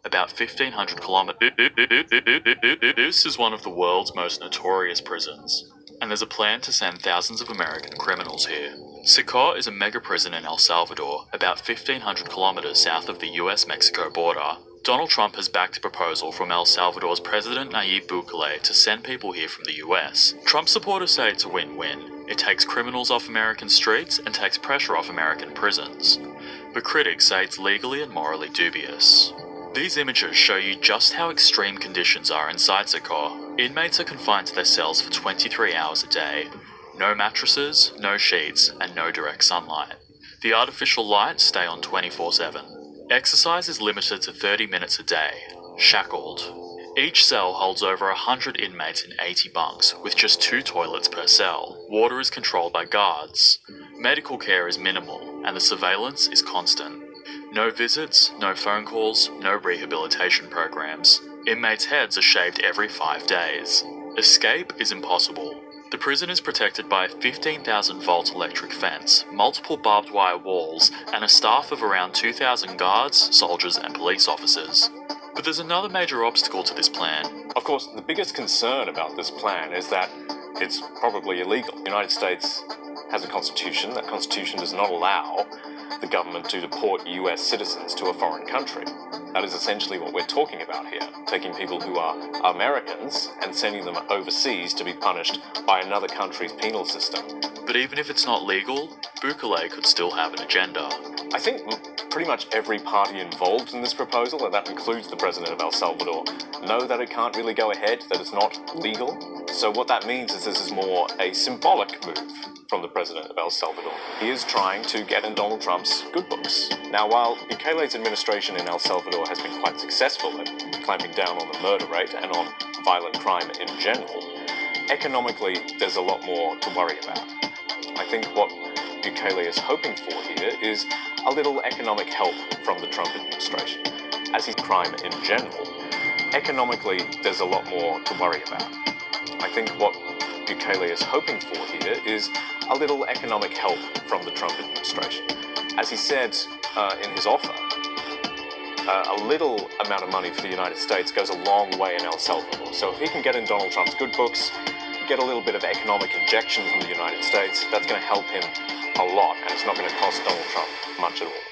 about 1,500 kilometers. This is one of the world's most notorious prisons, and there's a plan to send thousands of American criminals here. Secor is a mega prison in El Salvador, about 1,500 kilometers south of the US-Mexico border. Donald Trump has backed a proposal from El Salvador's President Nayib Bukele to send people here from the US. Trump supporters say it's a win-win. It takes criminals off American streets and takes pressure off American prisons. But critics say it's legally and morally dubious. These images show you just how extreme conditions are inside Secor. Inmates are confined to their cells for 23 hours a day. No mattresses, no sheets, and no direct sunlight. The artificial lights stay on 24/7. Exercise is limited to 30 minutes a day. Shackled. Each cell holds over 100 inmates in 80 bunks, with just 2 toilets per cell. Water is controlled by guards. Medical care is minimal, and the surveillance is constant. No visits, no phone calls, no rehabilitation programs. Inmates' heads are shaved every 5 days. Escape is impossible. The prison is protected by a 15,000-volt electric fence, multiple barbed wire walls, and a staff of around 2,000 guards, soldiers, and police officers. But there's another major obstacle to this plan. Of course, the biggest concern about this plan is that it's probably illegal. The United States has a constitution. That constitution does not allow the government to deport US citizens to a foreign country. That is essentially what we're talking about here, taking people who are Americans and sending them overseas to be punished by another country's penal system. But even if it's not legal, Bukele could still have an agenda. I think pretty much every party involved in this proposal, and that includes the president of El Salvador, know that it can't really go ahead, that it's not legal. So what that means is this is more a symbolic move from the president of El Salvador. He is trying to get in Donald Trump's good books. Now, while Bukele's administration in El Salvador has been quite successful at clamping down on the murder rate and on violent crime in general, economically there's a lot more to worry about. I think what Bukele is hoping for here is a little economic help from the Trump administration. As he's crime in general, economically there's a lot more to worry about. I think what Bukele is hoping for here is a little economic help from the Trump administration. As he said in his offer, a little amount of money for the United States goes a long way in El Salvador. So if he can get in Donald Trump's good books, get a little bit of economic injection from the United States, that's going to help him a lot, and it's not going to cost Donald Trump much at all.